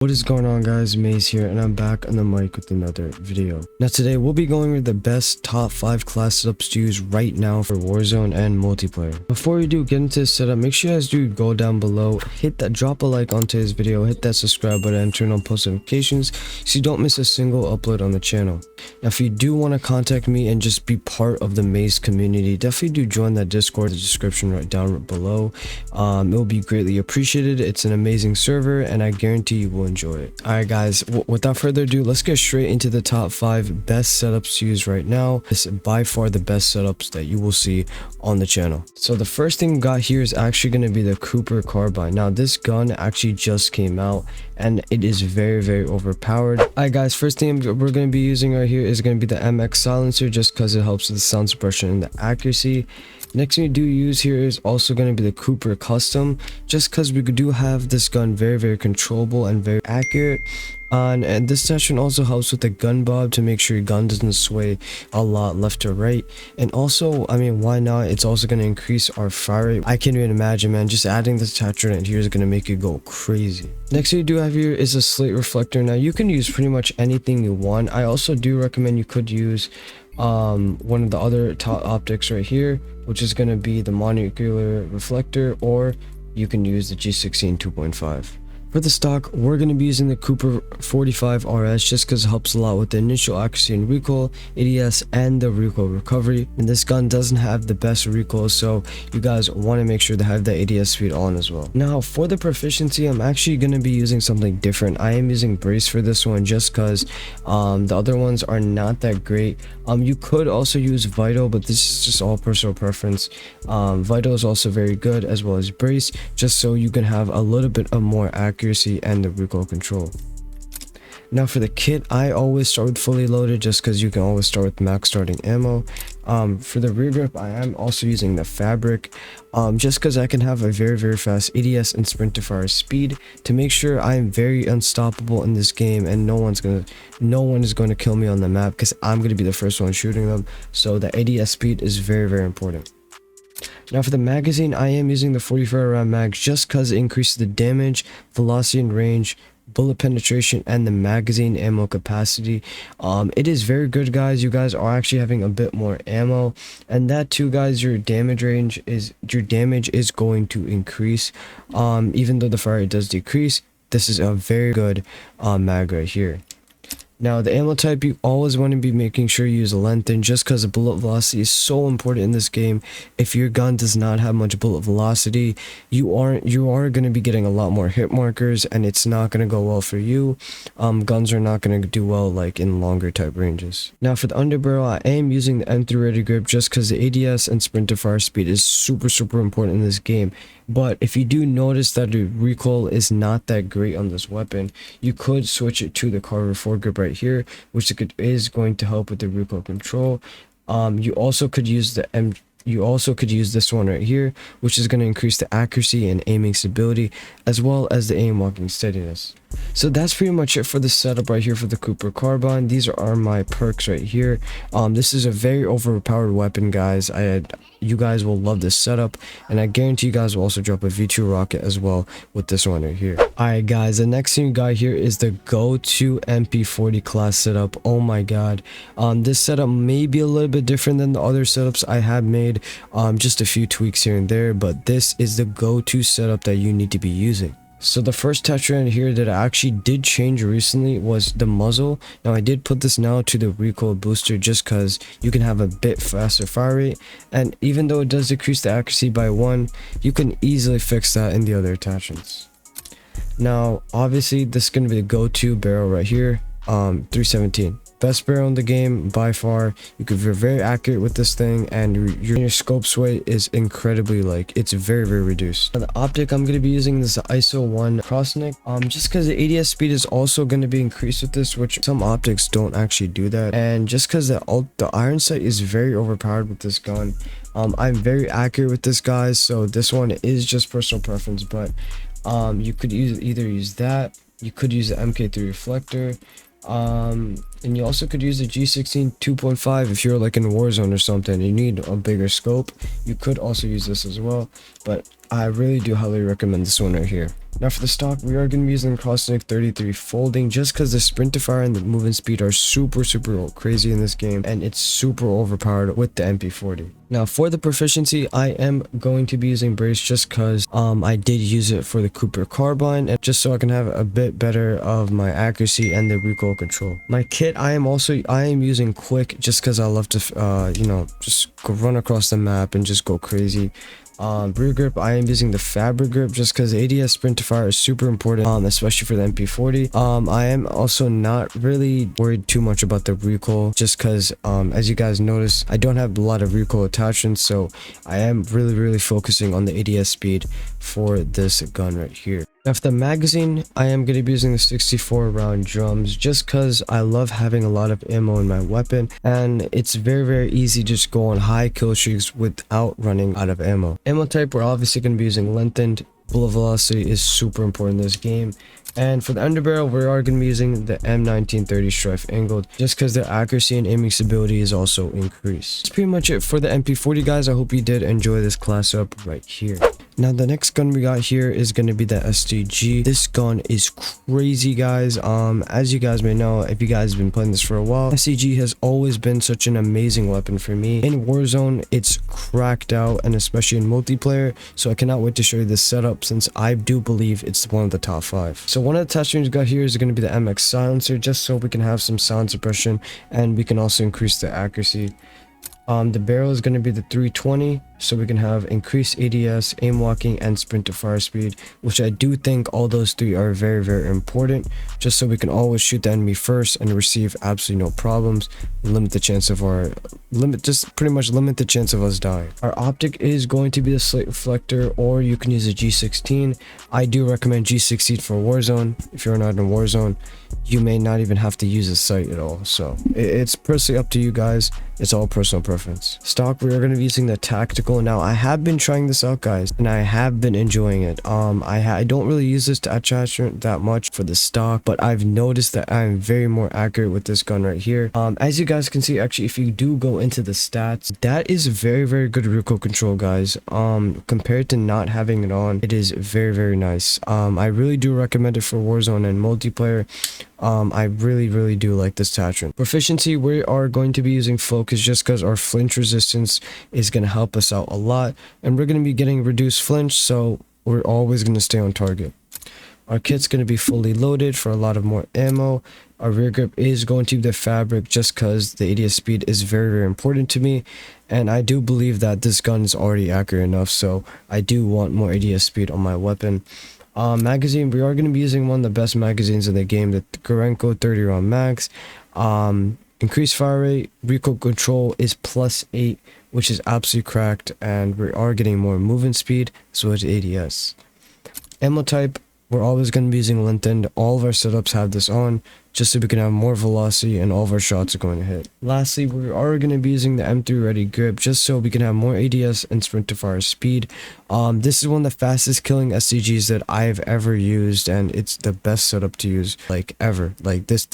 What is going on, guys? Maze here, and I'm back on the mic with another video. Now today we'll be going over the best top 5 class setups to use right now for Warzone and multiplayer. Before we do get into this setup, make sure you guys do go down below, drop a like onto this video, hit that subscribe button, and turn on post notifications so you don't miss a single upload on the channel. Now if you do want to contact me and just be part of the Maze community, definitely do join that Discord in the description right down below. It will be greatly appreciated. It's an amazing server and I guarantee you will enjoy it. Alright guys, without further ado, let's get straight into the top 5 best setups to use right now. This is by far the best setups that you will see on the channel. So the first thing we got here is actually going to be the Cooper Carbine. Now this gun actually just came out and it is very overpowered. Alright guys, first thing we're going to be using right here is going to be the MX silencer, just because it helps with the sound suppression and the accuracy. Next thing we do use here is also going to be the Cooper Custom, just because we do have this gun very controllable and very accurate. And this section also helps with the gun bob to make sure your gun doesn't sway a lot left or right. And also, I mean, why not? It's also going to increase our fire rate. I can't even imagine, man, just adding this attachment here is going to make you go crazy. Next thing you do have here is a slate reflector. Now you can use pretty much anything you want. I also do recommend you could use one of the other top optics right here, which is going to be the monocular reflector, or you can use the G16 2.5. For the stock, we're going to be using the Cooper 45 RS just because it helps a lot with the initial accuracy and recoil, ADS, and the recoil recovery. And this gun doesn't have the best recoil, so you guys want to make sure to have the ADS speed on as well. Now for the proficiency, I'm actually going to be using something different. I am using brace for this one just because the other ones are not that great. You could also use Vital, but this is just all personal preference. Vital is also very good, as well as brace, just so you can have a little bit of more accuracy and the recoil control. Now for the kit, I always start with fully loaded just because you can always start with max starting ammo. For the rear grip, I am also using the fabric just because I can have a very fast ADS and sprint to fire speed to make sure I am very unstoppable in this game and no one is going to kill me on the map, because I'm going to be the first one shooting them. So the ADS speed is very important. Now for the magazine, I am using the 45 round mag just because it increases the damage, velocity and range, bullet penetration, and the magazine ammo capacity. It is very good, guys. You guys are actually having a bit more ammo, and that too, guys, your damage is going to increase. Even though the fire rate does decrease, this is a very good mag right here. Now the ammo type, you always want to be making sure you use a lengthen, just because the bullet velocity is so important in this game. If your gun does not have much bullet velocity, you are going to be getting a lot more hit markers, and it's not going to go well for you. Guns are not going to do well like in longer type ranges. Now for the underbarrel, I am using the M3 ready grip just because the ADS and sprint to fire speed is super important in this game. But if you do notice that the recoil is not that great on this weapon, you could switch it to the Carbine foregrip right here, which is going to help with the recoil control. You also could use this one right here, which is going to increase the accuracy and aiming stability, as well as the aim walking steadiness. So that's pretty much it for the setup right here for the Cooper Carbine. These are my perks right here. This is a very overpowered weapon, guys. You guys will love this setup, and I guarantee you guys will also drop a V2 rocket as well with this one right here. Alright guys, the next thing you got here is the go-to MP40 class setup. Oh my god, this setup may be a little bit different than the other setups I have made, just a few tweaks here and there, but this is the go-to setup that you need to be using. So the first texture in here that I actually did change recently was the muzzle. Now I did put this now to the recoil booster just because you can have a bit faster fire rate, and even though it does decrease the accuracy by 1, you can easily fix that in the other attachments. Now obviously this is going to be the go-to barrel right here. 317, best barrel in the game by far. You could be very accurate with this thing, and your scope sway is incredibly, like, it's very reduced. Now the optic, I'm going to be using this ISO 1 crossneck, just because the ADS speed is also going to be increased with this, which some optics don't actually do that, and just because the iron sight is very overpowered with this gun. I'm very accurate with this, guys, so this one is just personal preference, but you could either use that, you could use the MK3 reflector, and you also could use the G16 2.5 if you're like in Warzone or something and you need a bigger scope. You could also use this as well, but I really do highly recommend this one right here. Now for the stock, we are going to be using Crossnick 33 folding just because the sprint to fire and the movement speed are super crazy in this game, and it's super overpowered with the MP40. Now for the proficiency, I am going to be using brace just because I did use it for the Cooper Carbine, and just so I can have a bit better of my accuracy and the recoil control. My kit, I am using quick just because I love to you know, just go run across the map and just go crazy. Rear grip, I am using the fabric grip just because ADS sprint to fire is super important, especially for the MP40. I am also not really worried too much about the recoil just because as you guys notice, I don't have a lot of recoil attachments, so I am really focusing on the ADS speed for this gun right here. Now for the magazine, I am going to be using the 64 round drums just because I love having a lot of ammo in my weapon, and it's very easy to just go on high kill streaks without running out of ammo. Ammo type, we're obviously going to be using lengthened. Bullet velocity is super important in this game. And for the underbarrel, we are going to be using the M1930 Strife angled just because the accuracy and aiming stability is also increased. That's pretty much it for the MP40, guys. I hope you did enjoy this class up right here. Now the next gun we got here is going to be the STG. This gun is crazy, guys. As you guys may know, if you guys have been playing this for a while, STG has always been such an amazing weapon for me. In Warzone, it's cracked out, and especially in multiplayer, so I cannot wait to show you this setup since I do believe it's one of the top 5. So one of the attachments we got here is going to be the MX silencer just so we can have some sound suppression and we can also increase the accuracy. The barrel is going to be the 320, so we can have increased ADS, aim locking, and sprint to fire speed, which I do think all those three are very important, just so we can always shoot the enemy first and receive absolutely no problems, limit the chance of just pretty much limit the chance of us dying. Our optic is going to be the slate reflector, or you can use a G16. I do recommend G16 for Warzone. If you're not in Warzone, you may not even have to use a sight at all, so it's personally up to you guys. It's all personal preference. Stock, we are going to be using the tactical. Now I have been trying this out, guys, and I have been enjoying it. I don't really use this attachment that much for the stock, but I've noticed that I'm very more accurate with this gun right here. As you guys can see, actually, if you do go into the stats, that is very good recoil control, guys. Compared to not having it on, it is very nice. I really do recommend it for Warzone and multiplayer. I really do like this attachment. Proficiency, we are going to be using focus just because our flinch resistance is going to help us out a lot, and we're going to be getting reduced flinch, so we're always going to stay on target. Our kit's going to be fully loaded for a lot of more ammo. Our rear grip is going to be the fabric just because the ADS speed is very important to me, and I do believe that this gun is already accurate enough, so I do want more ADS speed on my weapon. Magazine, we are going to be using one of the best magazines in the game, the Gorenko 30 round max. Increased fire rate, recoil control is +8, which is absolutely cracked, and we are getting more movement speed, so it's ADS. Ammo type, we're always going to be using lengthened. All of our setups have this on, just so we can have more velocity and all of our shots are going to hit. Lastly, we are going to be using the M3 ready grip, just so we can have more ADS and sprint to fire speed. This is one of the fastest killing SCGs that I've ever used, and it's the best setup to use, like, ever. Like, this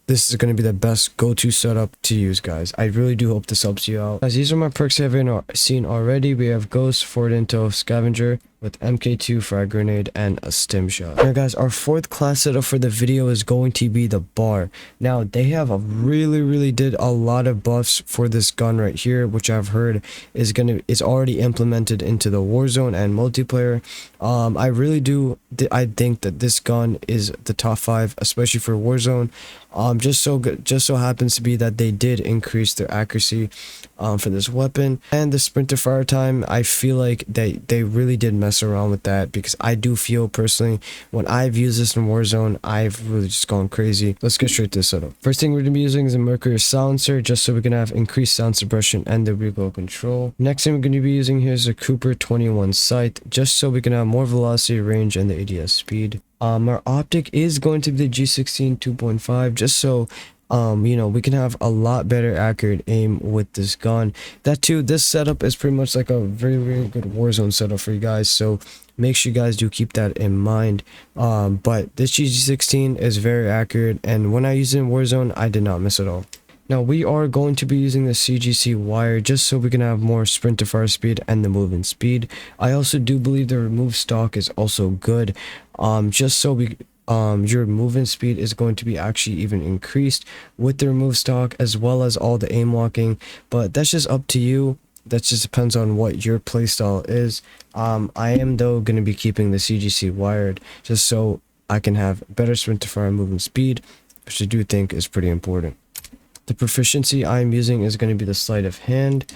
is going to be the best go-to setup to use, guys. I really do hope this helps you out. Guys, these are my perks I have seen already. We have Ghost, Forward Intel, Scavenger, with MK2 frag grenade and a stim shot. Now guys, our fourth class setup for the video is going to be the bar. Now they have really did a lot of buffs for this gun right here, which I've heard is already implemented into the Warzone and multiplayer. I think that this gun is the top 5, especially for Warzone. Just so happens to be that they did increase their accuracy for this weapon, and the sprint to fire time. I feel like they really did mess around with that, because I do feel personally when I've used this in Warzone, I've really just gone crazy. Let's get straight to the setup. First thing we're gonna be using is a Mercury silencer, just so we can have increased sound suppression and the recoil control. Next thing we're going to be using here is a Cooper 21 sight, just so we can have more velocity, range, and the ADS speed. Our optic is going to be the G16 2.5, just so you know, we can have a lot better accurate aim with this gun. That too, this setup is pretty much like a very good Warzone setup for you guys, so make sure you guys do keep that in mind. But this G16 is very accurate, and when I used it in Warzone, I did not miss at all. Now we are going to be using the CGC wire just so we can have more sprint to fire speed and the movement speed. I also do believe the remove stock is also good, just so we your movement speed is going to be actually even increased with the remove stock, as well as all the aim locking. But that's just up to you. That just depends on what your playstyle is. I am though going to be keeping the CGC wired just so I can have better sprint to fire movement speed, which I do think is pretty important. The proficiency I'm using is going to be the sleight of hand.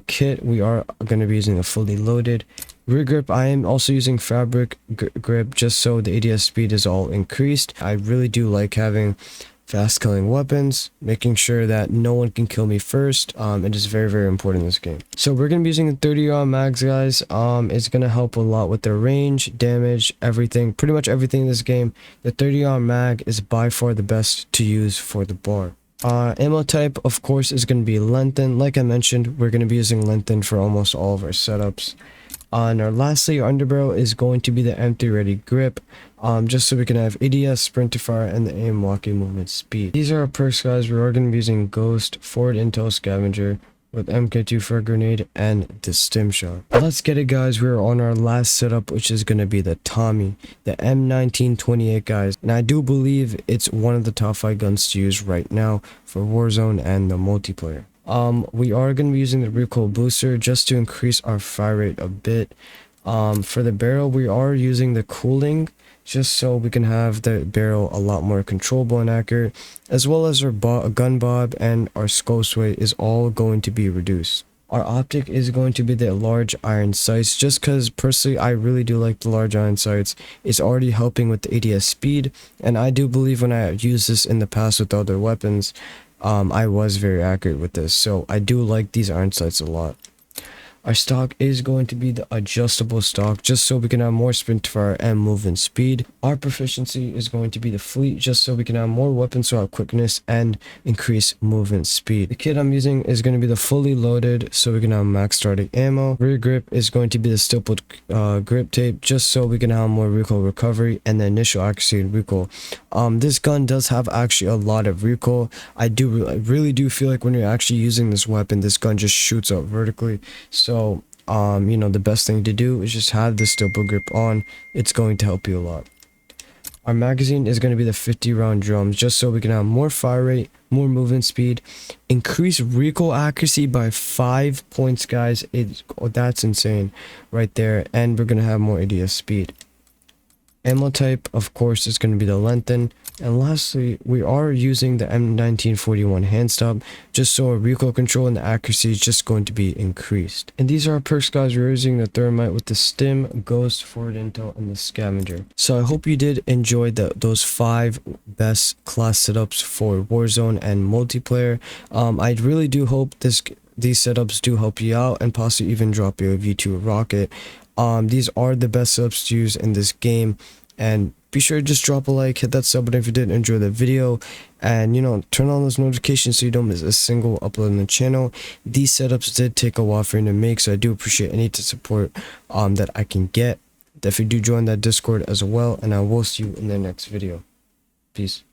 Kit, we are going to be using a fully loaded. Rear grip, I am also using fabric grip just so the ADS speed is all increased. I really do like having fast killing weapons, making sure that no one can kill me first. It is very, very important in this game. So we're going to be using the 30 round mags, guys. It's going to help a lot with their range, damage, everything, pretty much everything in this game. The 30 round mag is by far the best to use for the bar. Ammo type, of course, is going to be lengthen. Like I mentioned, we're going to be using lengthen for almost all of our setups. And lastly, our underbarrel is going to be the M3 ready grip, just so we can have ADS, sprint to fire, and the aim locking movement speed. These are our perks, guys. We are going to be using Ghost, Forward Intel Scavenger, with MK2 for a grenade, and the stim shot. Let's get it, guys. We're on our last setup, which is going to be the Tommy, the M1928, guys. And I do believe it's one of the top 5 guns to use right now for Warzone and the multiplayer. We are going to be using the recoil booster just to increase our fire rate a bit. For the barrel, we are using the cooling just so we can have the barrel a lot more controllable and accurate, as well as our gun bob and our skull sway is all going to be reduced. Our optic is going to be the large iron sights, just because personally I really do like the large iron sights. It's already helping with the ADS speed, and I do believe when I used this in the past with other weapons, I was very accurate with this, so I do like these iron sights a lot. Our stock is going to be the adjustable stock, just so we can have more sprint to fire and movement speed. Our proficiency is going to be the fleet, just so we can have more weapon swap quickness and increase movement speed. The kit I'm using is going to be the fully loaded, so we can have max starting ammo. Rear grip is going to be the stippled grip tape, just so we can have more recoil recovery and the initial accuracy and recoil. This gun does have actually a lot of recoil. I really do feel like when you're actually using this weapon, this gun just shoots up vertically. So you know, the best thing to do is just have the stipple grip on. It's going to help you a lot. Our magazine is going to be the 50 round drums, just so we can have more fire rate, more movement speed, increase recoil accuracy by 5 points, guys. That's insane right there. And we're going to have more ADS speed. Ammo type, of course, is going to be the lengthen. And lastly, we are using the M1941 hand stop, just so our recoil control and the accuracy is just going to be increased. And these are our perks, guys. We're using the thermite with the stim, ghost, forward intel, and the scavenger. So I hope you did enjoy those 5 best class setups for Warzone and multiplayer. I really do hope these setups do help you out and possibly even drop you a V2 rocket. These are the best setups to use in this game, and be sure to just drop a like, hit that sub button if you did enjoy the video, and you know, turn on those notifications so you don't miss a single upload on the channel. These setups did take a while for me to make, so I do appreciate any support that I can get. Definitely do join that Discord as well, and I will see you in the next video. Peace.